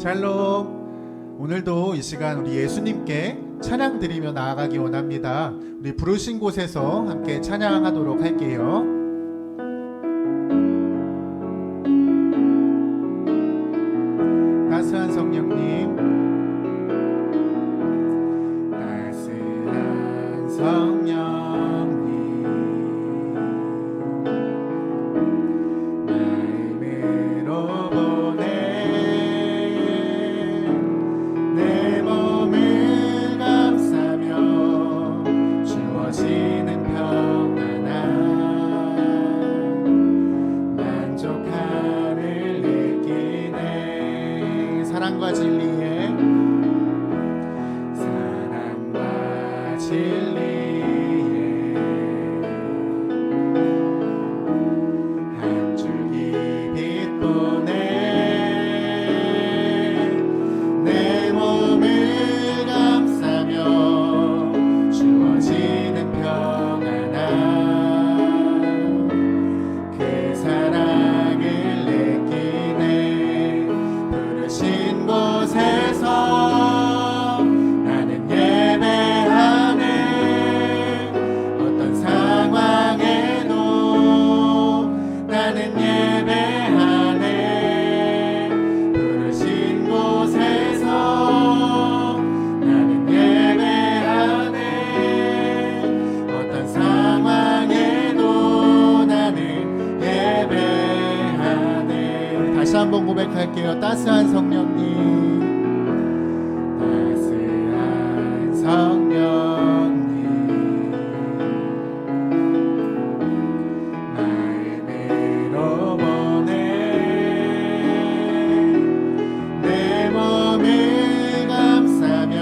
샬롬. 오늘도 이 시간 우리 예수님께 찬양 드리며 나아가기 원합니다. 우리 부르신 곳에서 함께 찬양하도록 할게요. 따스한 성령님, 따스한 성령님, 마음으로 보내 내 몸을 감싸며 주어지는 평안함 만족함을 느끼네. 사랑과 진리에 한 줄기 빛 보내 내 몸을 감싸며 주어지는 평안함 그 사랑을 느끼네. 부르신 곳에서 나는 예배하네. 어떤 상황에도 나는 예배하네. 부르신 곳에서 나는 예배하네. 어떤 상황에도 나는 예배하네. 다시 한번 고백할게요. 따스한 성령님, 따스한 성령님, 마음으로 보내 내 몸을 감싸며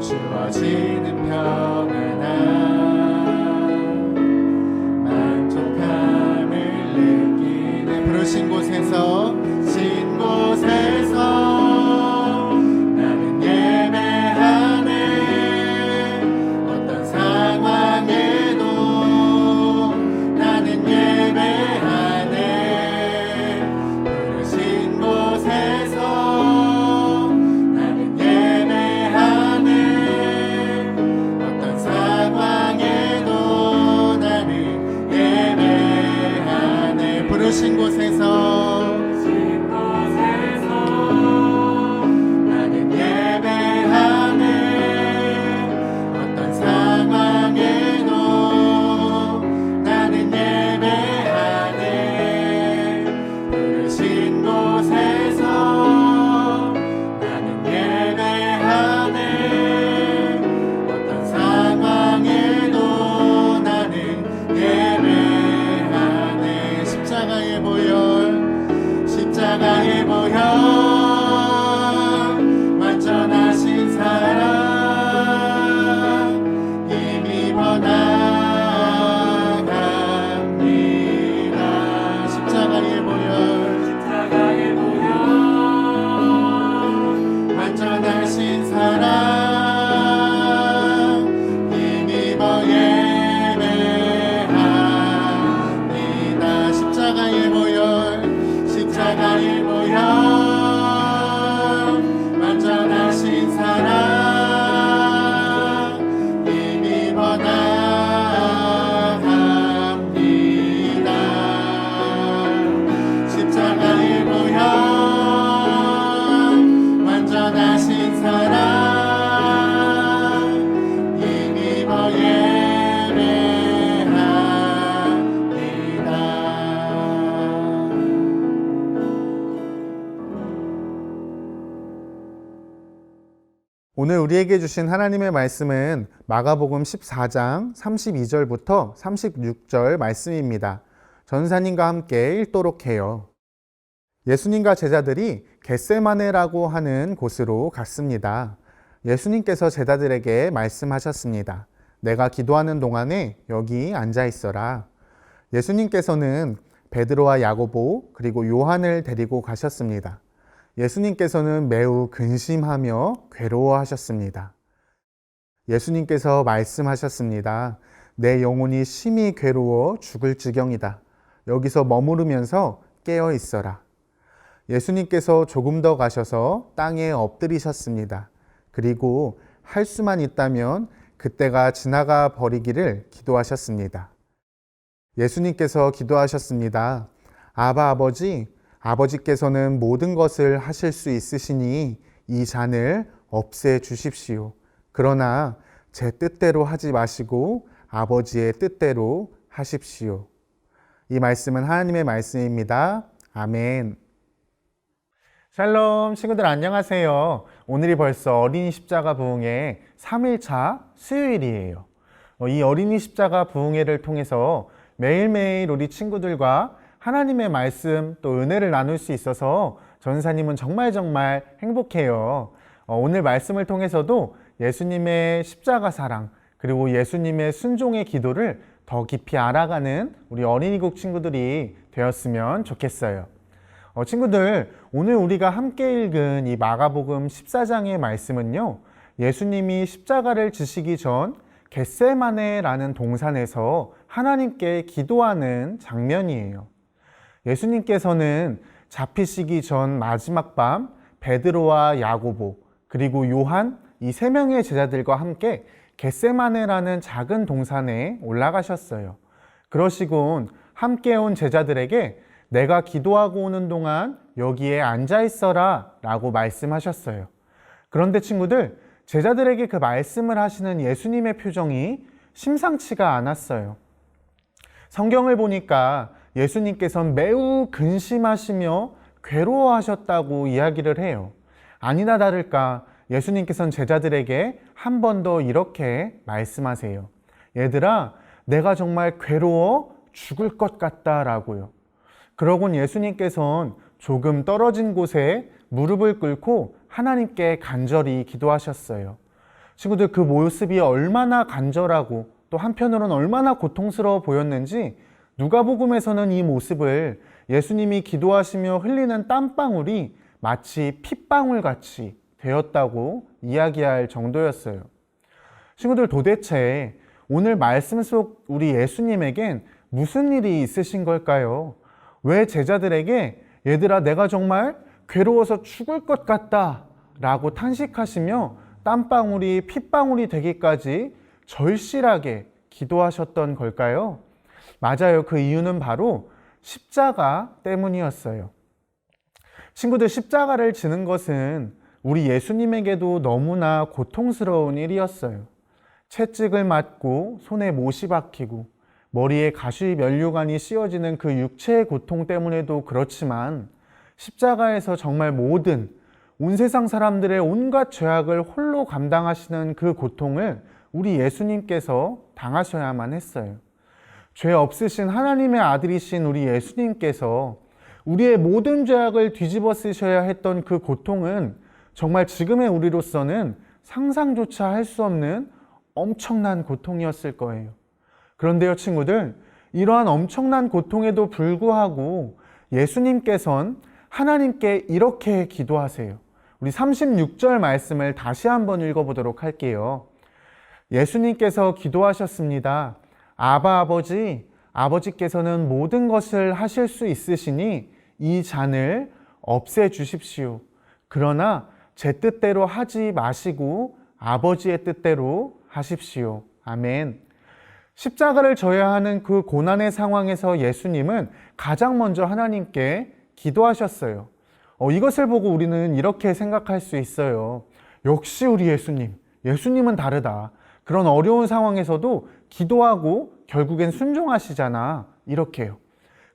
주어지는 평안함 만족함을 느끼네. 부르신 곳에서 신 곳에서 나는 예배하네. 어떤 상황에도 나는 예배하네. 부르신 곳에서 나는 예배하네. 어떤 상황에도 나는 예배하네. 부르신 곳에서 나는 예배하네. 어떤 상황에도 나는 예배하네. 부르신 곳에서 나는 예배하네. 어떤 상황에도 나는 예배하네. 십자가의 보혈, 십자가의 보혈, 완전하신 사랑 힘입어 나갑니다. 십자가의 보혈, 십자가의 보혈, 완전하신 사랑 힘입어 예배합니다. 십자가의 보혈, 십자가의 보혈, 완전하신 사랑 힘입어 나갑니다. 십자가의 보혈, 완전하신 사랑 힘입어 예배합니다. 오늘 우리에게 주신 하나님의 말씀은 마가복음 14장 32절부터 36절 말씀입니다. 전사님과 함께 읽도록 해요. 예수님과 제자들이 겟세마네라고 하는 곳으로 갔습니다. 예수님께서 제자들에게 말씀하셨습니다. 내가 기도하는 동안에 여기 앉아 있어라. 예수님께서는 베드로와 야고보 그리고 요한을 데리고 가셨습니다. 예수님께서는 매우 근심하며 괴로워하셨습니다. 예수님께서 말씀하셨습니다. 내 영혼이 심히 괴로워 죽을 지경이다. 여기서 머무르면서 깨어 있어라. 예수님께서 조금 더 가셔서 땅에 엎드리셨습니다. 그리고 할 수만 있다면 그때가 지나가 버리기를 기도하셨습니다. 예수님께서 기도하셨습니다. 아바 아버지, 아버지께서는 모든 것을 하실 수 있으시니 이 잔을 없애 주십시오. 그러나 제 뜻대로 하지 마시고 아버지의 뜻대로 하십시오. 이 말씀은 하나님의 말씀입니다. 아멘. 샬롬, 친구들 안녕하세요. 오늘이 벌써 어린이 십자가 부흥회 3일차 수요일이에요. 이 어린이 십자가 부흥회를 통해서 매일매일 우리 친구들과 하나님의 말씀 또 은혜를 나눌 수 있어서 전사님은 정말 행복해요. 오늘 말씀을 통해서도 예수님의 십자가 사랑 그리고 예수님의 순종의 기도를 더 깊이 알아가는 우리 어린이국 친구들이 되었으면 좋겠어요. 친구들, 오늘 우리가 함께 읽은 이 마가복음 14장의 말씀은요, 예수님이 십자가를 지시기 전 겟세마네라는 동산에서 하나님께 기도하는 장면이에요. 예수님께서는 잡히시기 전 마지막 밤 베드로와 야고보 그리고 요한 이 세 명의 제자들과 함께 겟세마네라는 작은 동산에 올라가셨어요. 그러시곤 함께 온 제자들에게 내가 기도하고 오는 동안 여기에 앉아 있어라 라고 말씀하셨어요. 그런데 친구들, 제자들에게 그 말씀을 하시는 예수님의 표정이 심상치가 않았어요. 성경을 보니까 예수님께서는 매우 근심하시며 괴로워하셨다고 이야기를 해요. 아니나 다를까 예수님께서는 제자들에게 한 번 더 이렇게 말씀하세요. 얘들아, 내가 정말 괴로워 죽을 것 같다라고요. 그러곤 예수님께서는 조금 떨어진 곳에 무릎을 꿇고 하나님께 간절히 기도하셨어요. 친구들, 그 모습이 얼마나 간절하고 또 한편으로는 얼마나 고통스러워 보였는지 누가복음에서는 이 모습을 예수님이 기도하시며 흘리는 땀방울이 마치 핏방울같이 되었다고 이야기할 정도였어요. 친구들, 도대체 오늘 말씀 속 우리 예수님에겐 무슨 일이 있으신 걸까요? 왜 제자들에게 얘들아 내가 정말 괴로워서 죽을 것 같다 라고 탄식하시며 땀방울이 핏방울이 되기까지 절실하게 기도하셨던 걸까요? 맞아요. 그 이유는 바로 십자가 때문이었어요. 친구들, 십자가를 지는 것은 우리 예수님에게도 너무나 고통스러운 일이었어요. 채찍을 맞고 손에 못이 박히고 머리에 가시 면류관이 씌워지는 그 육체의 고통 때문에도 그렇지만 십자가에서 정말 모든 온 세상 사람들의 온갖 죄악을 홀로 감당하시는 그 고통을 우리 예수님께서 당하셔야만 했어요. 죄 없으신 하나님의 아들이신 우리 예수님께서 우리의 모든 죄악을 뒤집어 쓰셔야 했던 그 고통은 정말 지금의 우리로서는 상상조차 할 수 없는 엄청난 고통이었을 거예요. 그런데요, 친구들, 이러한 엄청난 고통에도 불구하고 예수님께서는 하나님께 이렇게 기도하세요. 우리 36절 말씀을 다시 한번 읽어보도록 할게요. 예수님께서 기도하셨습니다. 아바 아버지, 아버지께서는 모든 것을 하실 수 있으시니 이 잔을 없애 주십시오. 그러나 제 뜻대로 하지 마시고 아버지의 뜻대로 하십시오. 아멘. 십자가를 져야 하는 그 고난의 상황에서 예수님은 가장 먼저 하나님께 기도하셨어요. 이것을 보고 우리는 이렇게 생각할 수 있어요. 역시 우리 예수님은 다르다. 그런 어려운 상황에서도 기도하고 결국엔 순종하시잖아. 이렇게요.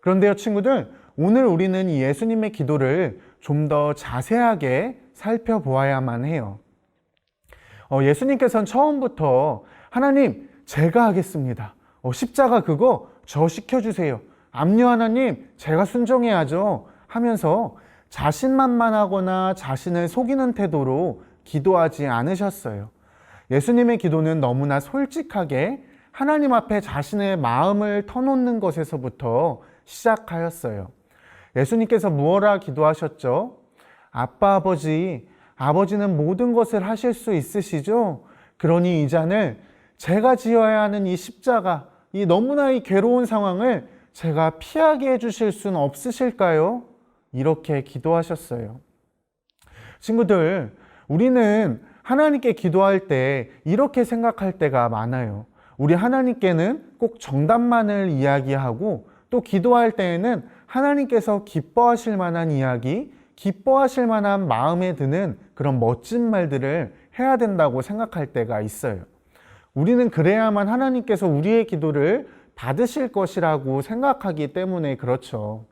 그런데요, 친구들, 오늘 우리는 이 예수님의 기도를 좀 더 자세하게 살펴보아야만 해요. 예수님께서는 처음부터 하나님, 제가 하겠습니다. 십자가 그거 저 시켜주세요. 압류 하나님, 제가 순종해야죠. 하면서 자신만만하거나 자신을 속이는 태도로 기도하지 않으셨어요. 예수님의 기도는 너무나 솔직하게 하나님 앞에 자신의 마음을 터놓는 것에서부터 시작하였어요. 예수님께서 무엇라 기도하셨죠? 아빠 아버지, 아버지는 모든 것을 하실 수 있으시죠? 그러니 이 잔을 제가 지어야 하는 이 십자가, 이 너무나 이 괴로운 상황을 제가 피하게 해주실 수는 없으실까요? 이렇게 기도하셨어요. 친구들, 우리는 하나님께 기도할 때 이렇게 생각할 때가 많아요. 우리 하나님께는 꼭 정답만을 이야기하고 또 기도할 때에는 하나님께서 기뻐하실 만한 이야기, 기뻐하실 만한 마음에 드는 그런 멋진 말들을 해야 된다고 생각할 때가 있어요. 우리는 그래야만 하나님께서 우리의 기도를 받으실 것이라고 생각하기 때문에 그렇죠.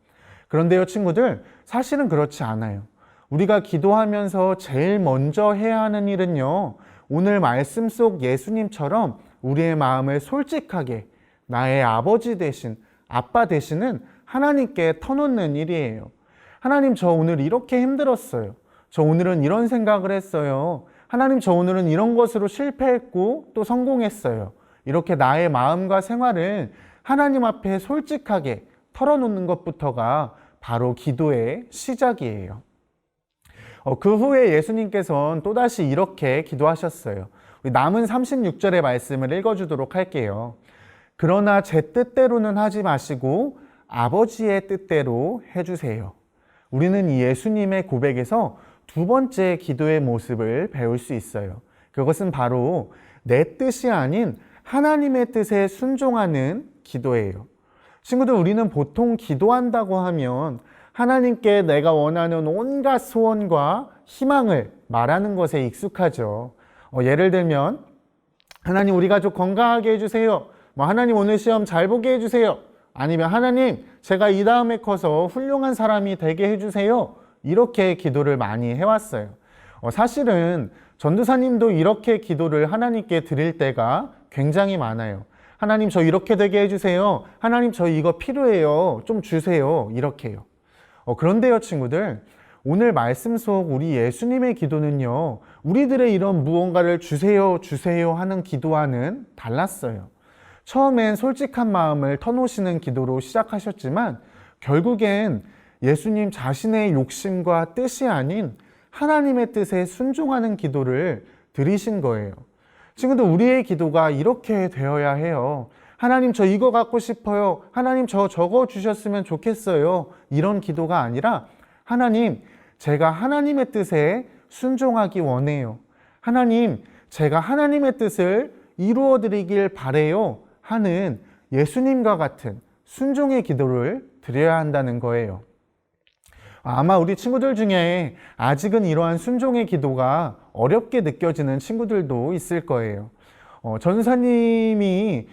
그런데요, 친구들, 사실은 그렇지 않아요. 우리가 기도하면서 제일 먼저 해야 하는 일은요, 오늘 말씀 속 예수님처럼 우리의 마음을 솔직하게 나의 아버지 대신, 아빠 대신은 하나님께 터놓는 일이에요. 하나님, 저 오늘 이렇게 힘들었어요. 저 오늘은 이런 생각을 했어요. 하나님, 저 오늘은 이런 것으로 실패했고 또 성공했어요. 이렇게 나의 마음과 생활을 하나님 앞에 솔직하게 털어놓는 것부터가 바로 기도의 시작이에요. 그 후에 예수님께서는 또다시 이렇게 기도하셨어요. 남은 36절의 말씀을 읽어주도록 할게요. 그러나 제 뜻대로는 하지 마시고 아버지의 뜻대로 해주세요. 우리는 이 예수님의 고백에서 두 번째 기도의 모습을 배울 수 있어요. 그것은 바로 내 뜻이 아닌 하나님의 뜻에 순종하는 기도예요. 친구들, 우리는 보통 기도한다고 하면 하나님께 내가 원하는 온갖 소원과 희망을 말하는 것에 익숙하죠. 예를 들면 하나님, 우리 가족 건강하게 해주세요. 하나님, 오늘 시험 잘 보게 해주세요. 아니면 하나님, 제가 이 다음에 커서 훌륭한 사람이 되게 해주세요. 이렇게 기도를 많이 해왔어요. 사실은 전도사님도 이렇게 기도를 하나님께 드릴 때가 굉장히 많아요. 하나님, 저 이렇게 되게 해주세요. 하나님, 저 이거 필요해요. 좀 주세요. 이렇게요. 그런데요, 친구들, 오늘 말씀 속 우리 예수님의 기도는요, 우리들의 이런 무언가를 주세요, 주세요 하는 기도와는 달랐어요. 처음엔 솔직한 마음을 터놓으시는 기도로 시작하셨지만 결국엔 예수님 자신의 욕심과 뜻이 아닌 하나님의 뜻에 순종하는 기도를 드리신 거예요. 친구들, 우리의 기도가 이렇게 되어야 해요. 하나님, 저 이거 갖고 싶어요. 하나님, 저 저거 주셨으면 좋겠어요. 이런 기도가 아니라 하나님, 제가 하나님의 뜻에 순종하기 원해요. 하나님, 제가 하나님의 뜻을 이루어 드리길 바래요 하는 예수님과 같은 순종의 기도를 드려야 한다는 거예요. 아마 우리 친구들 중에 아직은 이러한 순종의 기도가 어렵게 느껴지는 친구들도 있을 거예요. 전사님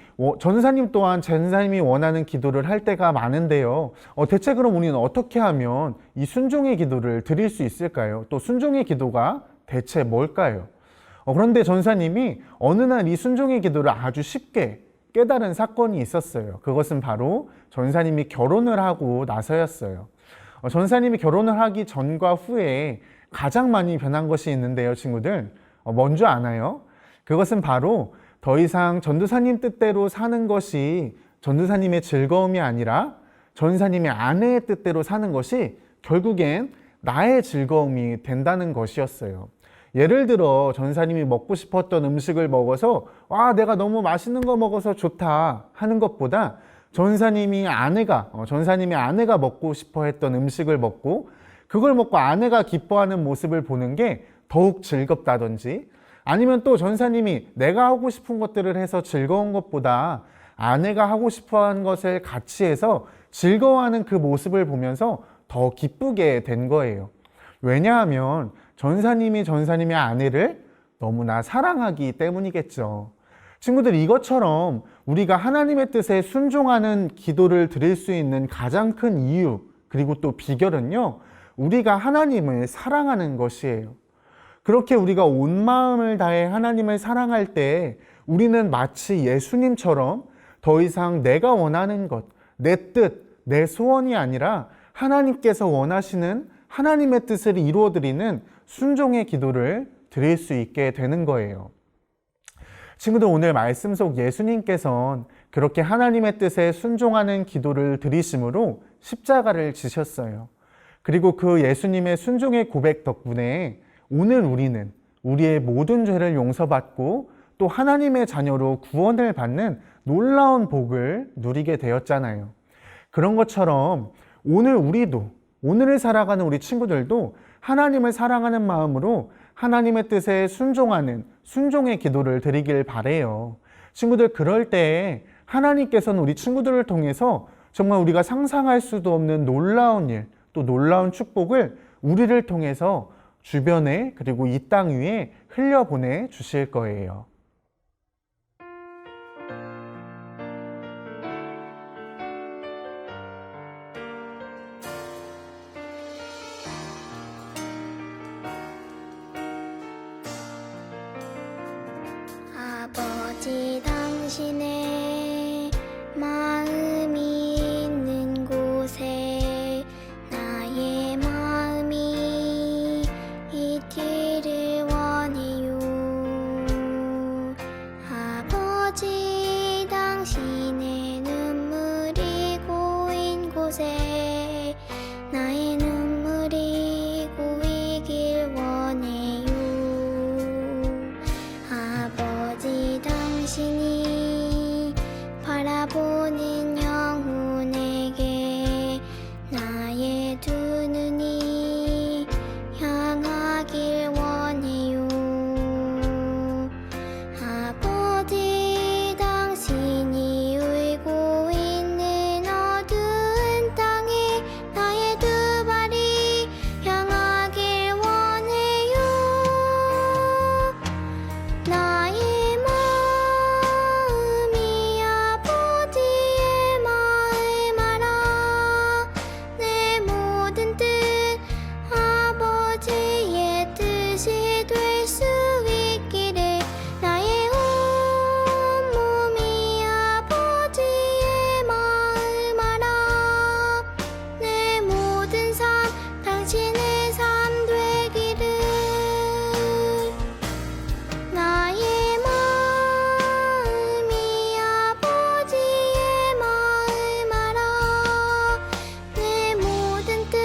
또한 전사님이 원하는 기도를 할 때가 많은데요. 대체 그럼 우리는 어떻게 하면 이 순종의 기도를 드릴 수 있을까요? 또 순종의 기도가 대체 뭘까요? 그런데 전사님이 어느 날 이 순종의 기도를 아주 쉽게 깨달은 사건이 있었어요. 그것은 바로 전사님이 결혼을 하고 나서였어요. 전사님이 결혼을 하기 전과 후에 가장 많이 변한 것이 있는데요, 친구들. 뭔지 아나요? 그것은 바로 더 이상 전도사님 뜻대로 사는 것이 전도사님의 즐거움이 아니라 전사님의 아내의 뜻대로 사는 것이 결국엔 나의 즐거움이 된다는 것이었어요. 예를 들어 전사님이 먹고 싶었던 음식을 먹어서 내가 너무 맛있는 거 먹어서 좋다 하는 것보다 전사님의 아내가 먹고 싶어 했던 음식을 먹고 그걸 먹고 아내가 기뻐하는 모습을 보는 게 더욱 즐겁다든지, 아니면 또 전사님이 내가 하고 싶은 것들을 해서 즐거운 것보다 아내가 하고 싶어 하는 것을 같이 해서 즐거워하는 그 모습을 보면서 더 기쁘게 된 거예요. 왜냐하면 전사님이 전사님의 아내를 너무나 사랑하기 때문이겠죠. 친구들, 이것처럼 우리가 하나님의 뜻에 순종하는 기도를 드릴 수 있는 가장 큰 이유, 그리고 또 비결은요, 우리가 하나님을 사랑하는 것이에요. 그렇게 우리가 온 마음을 다해 하나님을 사랑할 때 우리는 마치 예수님처럼 더 이상 내가 원하는 것, 내 뜻, 내 소원이 아니라 하나님께서 원하시는 하나님의 뜻을 이루어드리는 순종의 기도를 드릴 수 있게 되는 거예요. 친구들, 오늘 말씀 속 예수님께서는 그렇게 하나님의 뜻에 순종하는 기도를 드리심으로 십자가를 지셨어요. 그리고 그 예수님의 순종의 고백 덕분에 오늘 우리는 우리의 모든 죄를 용서받고 또 하나님의 자녀로 구원을 받는 놀라운 복을 누리게 되었잖아요. 그런 것처럼 오늘 우리도 오늘을 살아가는 우리 친구들도 하나님을 사랑하는 마음으로 하나님의 뜻에 순종하는 순종의 기도를 드리길 바래요. 친구들, 그럴 때 하나님께서는 우리 친구들을 통해서 정말 우리가 상상할 수도 없는 놀라운 일, 또 놀라운 축복을 우리를 통해서 주변에 그리고 이 땅 위에 흘려보내 주실 거예요. 아버지, 당신의 마음이 있는 곳에 나의 마음이 있기를 원해요. 아버지, 당신의 눈물이 고인 곳에 나의 눈물이 고이길 원해요. 아버지, 당신이 바라보는 영혼에게 나의 두 눈이 향하길 원해요. 아버지, 당신이 울고 있는 어두운 땅에 나의 두 발이 향하길 원해요. 나의 마음이 아버지의 마음 알아. 내 모든 뜻 아버지의 뜻이 될 수 있기를. 나의 온 몸이 아버지의 마음 알아. 내 모든 삶 당신의 삶 되기를. 나의 마음이 아버지의 마음 알아. 내 모든 뜻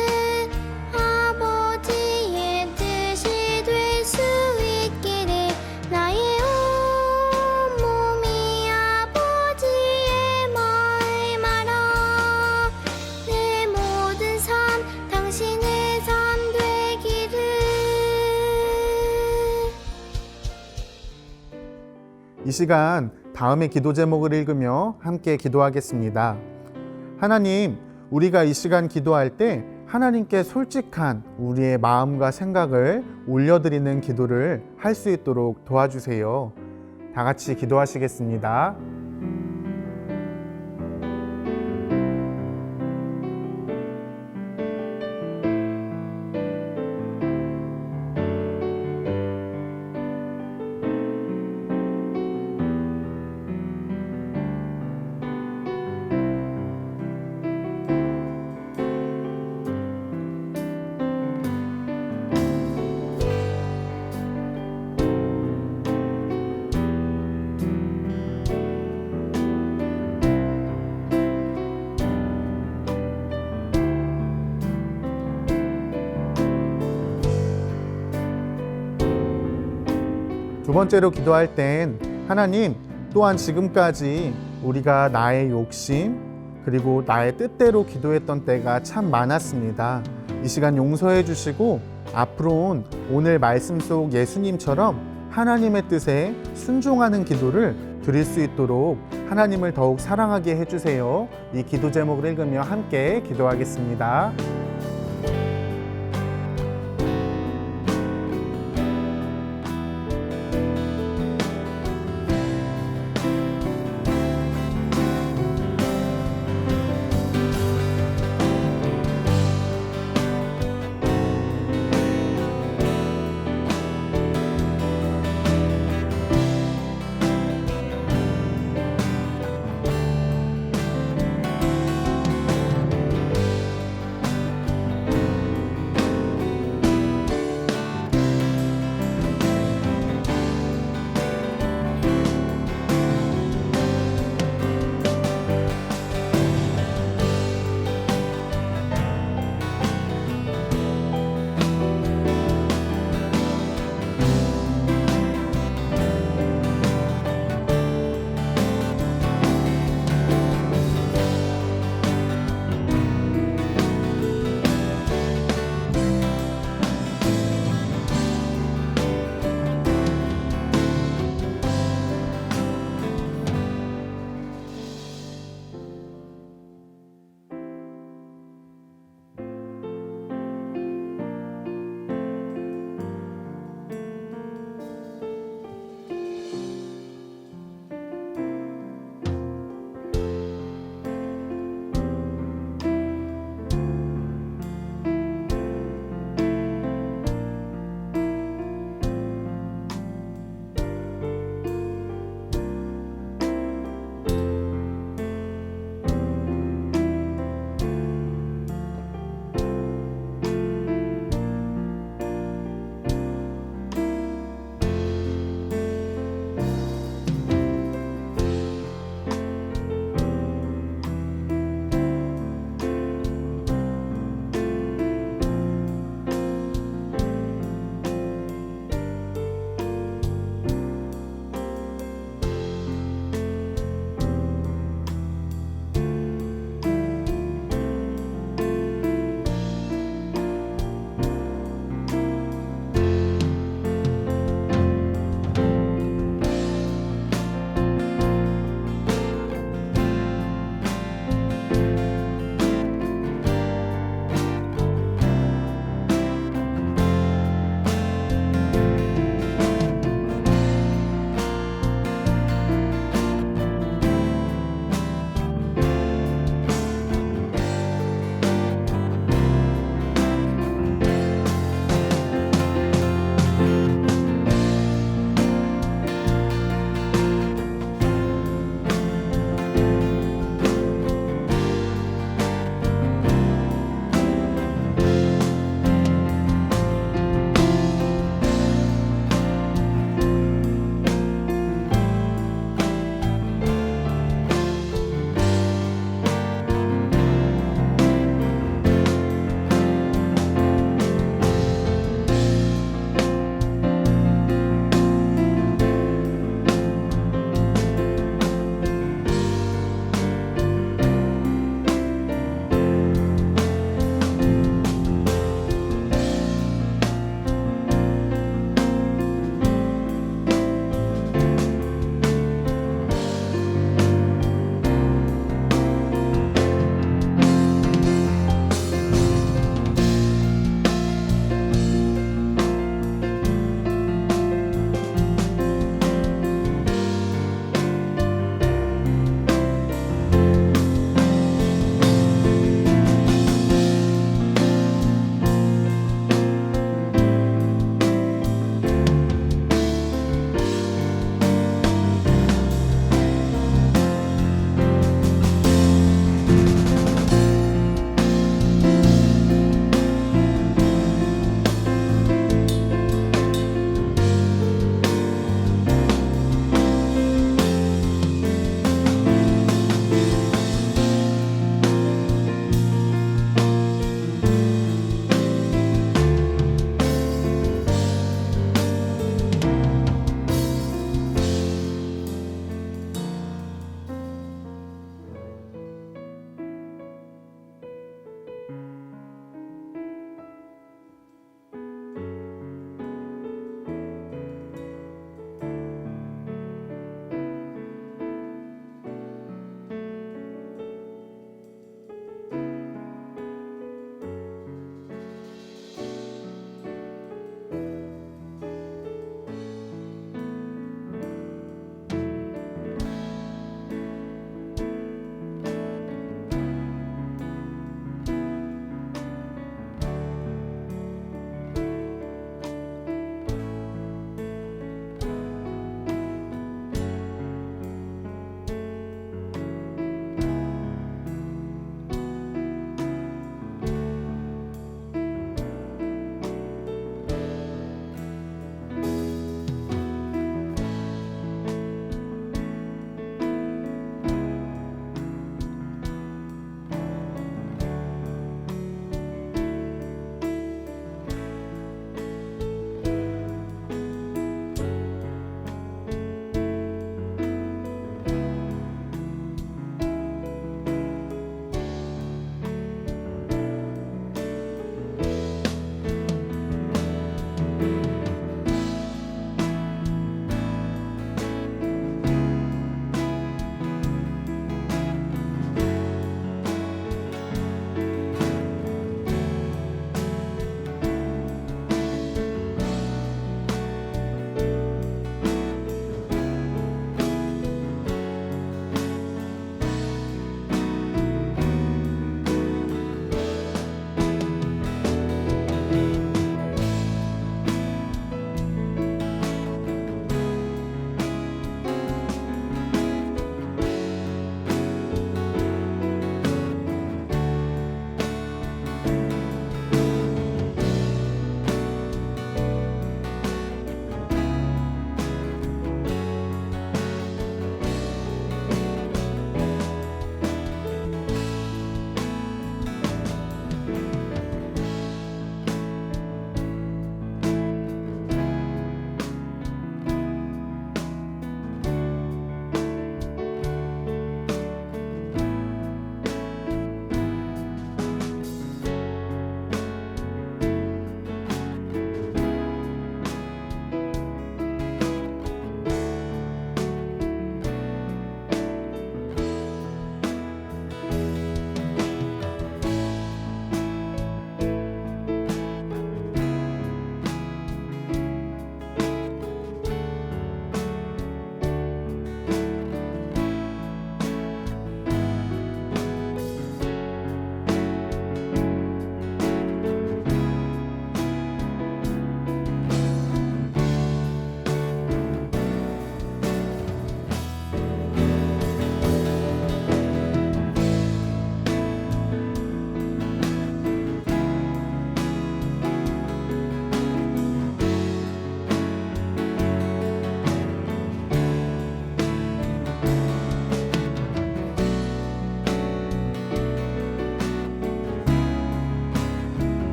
아버지의 뜻이 될 수 있기를. 나의 온 몸이 아버지의 마음 알아. 내 모든 삶 당신의 삶 되기를. 이 시간 다음의 기도 제목을 읽으며 함께 기도하겠습니다. 하나님, 우리가 이 시간 기도할 때 하나님께 솔직한 우리의 마음과 생각을 올려드리는 기도를 할 수 있도록 도와주세요. 다 같이 기도하시겠습니다. 두 번째로 기도할 땐 하나님, 또한 지금까지 우리가 나의 욕심 그리고 나의 뜻대로 기도했던 때가 참 많았습니다. 이 시간 용서해 주시고 앞으로는 오늘 말씀 속 예수님처럼 하나님의 뜻에 순종하는 기도를 드릴 수 있도록 하나님을 더욱 사랑하게 해주세요. 이 기도 제목을 읽으며 함께 기도하겠습니다.